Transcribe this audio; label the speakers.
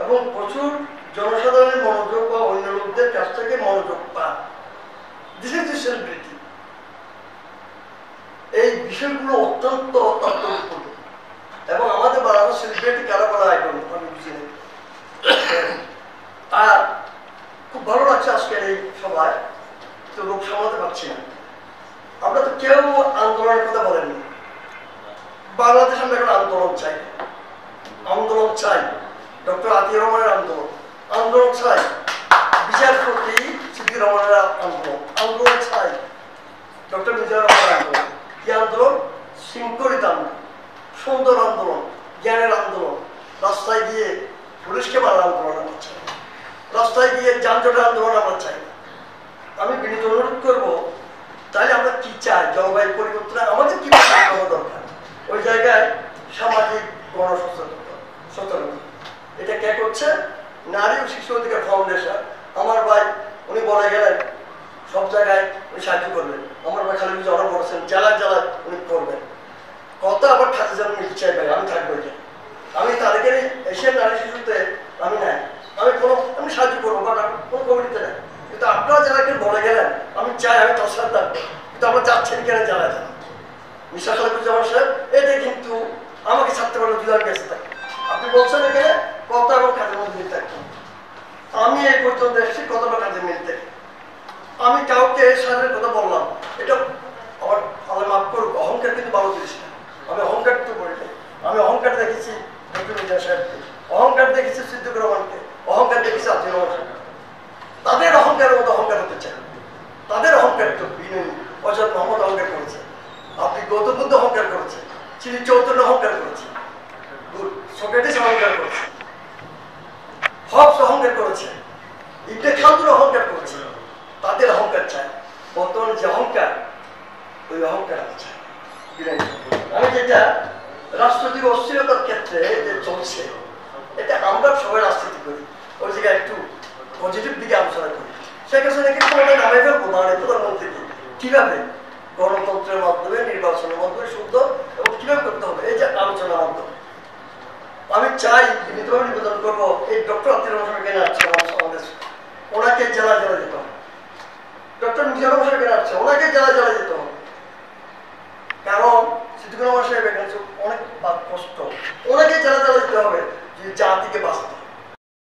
Speaker 1: এবং প্রচুর জনসাধারণের মনোযোগ বা অন্য লোকদের কাছ থেকে মনোযোগ পান। This is the celebrity. এই বিষয়গুলো অত্যন্ত তাৎপর্যপূর্ণ এবং আমাদের বাংলাদেশ সেলিব্রিটি কারা বলা আইডল আমি বুঝি না। আর খুব ভালো লাগছে আজকের এই সভায়, তো লোক সামলাতে পারছি না। আমরা তো কেউ আন্দোলনের কথা বলেননি। বাংলাদেশ আমরা এখন আন্দোলন চাই, আন্দোলন চাই ডক্টর আতিউর রহমানের আন্দোলন, আন্দোলন চাই বিচারপতি সিদ্দিকুর রহমানের আন্দোলন, আন্দোলন চাই ডক্টর মিজানুর রহমানের আন্দোলন। কি আন্দোলন? শৃঙ্খলিত আন্দোলন, সুন্দর আন্দোলন, জ্ঞানের আন্দোলন। রাস্তায় গিয়ে পুলিশকে মারার আন্দোলন আমরা চাই, রাস্তায় গিয়ে যানজটের আন্দোলন আমরা চাই। আমি বিনীত অনুরোধ করবো, তাহলে আমরা কি চাই? জলবায়ু পরিবর্তনে আমাদের কি করা দরকার? ওই জায়গায় সামাজিক গণসচেতনতা, এটা কে করছে? নারী ও শিশু অধিকার ফাউন্ডেশন। আমার ভাই উনি বলে গেলেন সব জায়গায় উনি সাহায্য করবেন। আমার ভাই খালি অর্ডার করেছেন জেলায় জেলায় উনি করবেন। কত আবার খাতে যেন মিল চাই ভাই, আমি থাকবো এটা। আমি তাদেরকে এশিয়ান নারী শিশুতে আমি নাই, আমি সাহায্য করবো, বাট কোনো কমিটিতে নাই। কিন্তু আপনারা যারা বলে গেলেন আমি চাই, আমি তার সাথে থাকবো। কিন্তু আমরা যাচ্ছেন কেন জেলায় জেলা? মিস্টার খালিকুজ্জামান সাহেব, এটা কিন্তু আমাকে ছাড়তে পারলে যদি আমি বেঁচে থাকি। আপনি বলছেন এখানে কত এবং কাজের মধ্যে মিল থাকতাম। আমি এই পর্যন্ত এসেছি কতটা কাজে মিলতে। আমি কাউকে সারের কথা বললাম, এটা আমার আল্লাহ মাফ করুক, অহংকার কিন্তু ভালো জিনিস না। আমি অহংকার তো করি নাই। আমি অহংকার দেখেছি ডক্টর মিজান সাহেবকে, অহংকার দেখেছি সিদ্দিকুর রহমানকে, অহংকার দেখেছি আতিউর রহমান সাহেব। তাদের অহংকারের মতো অহংকার হতে চায়। তাদের অহংকার তো বিনয়ী অজয় মোহাম্মদ অহংকার করেছে, আপনি গৌতম বুদ্ধ অহংকার করেছে, শ্রী চৌতন্য অহংকার করেছে, সক্রেটিস অহংকার করেছে, হবস অহংকার করেছে, ইবনে খালদুন অহংকার করেছে। তাদের অহংকার চায়। বর্তমানে যে অহংকার, ওই অহংকার আছে। আমি যেটা রাজনৈতিক অস্থিরতার ক্ষেত্রে যে চলছে, এটা আমরা সবাই রাজনীতি করি, ওই জায়গায় একটু পজিটিভ দিকে আলোচনা করি। সেক্ষেত্রে নাকি ক্ষমতায় নামে ফেলবো মাননীয় প্রধানমন্ত্রীকে কিভাবে গণতন্ত্রের মাধ্যমে, নির্বাচনের মাধ্যমে শুদ্ধ এবং কিভাবে করতে হবে, এই যে আলোচনার মাধ্যমে। আমি চাই বিনীতভাবে নিবেদন করবো, এই ডক্টর আতিউর রহমান কেন আসছে আমাদের, ওনাকে জেলা জেলা যেতে হবে। ডক্টর মিজানুর রহমান সাহেব কেন আসছে, ওনাকে জেলা জেলা যেতে হবে। কারণ সিদ্দিকুর রহমান সাহেব এখানে অনেক কষ্ট, ওনাকে জেলা জেলা যেতে হবে যে জাতিকে বাঁচতে।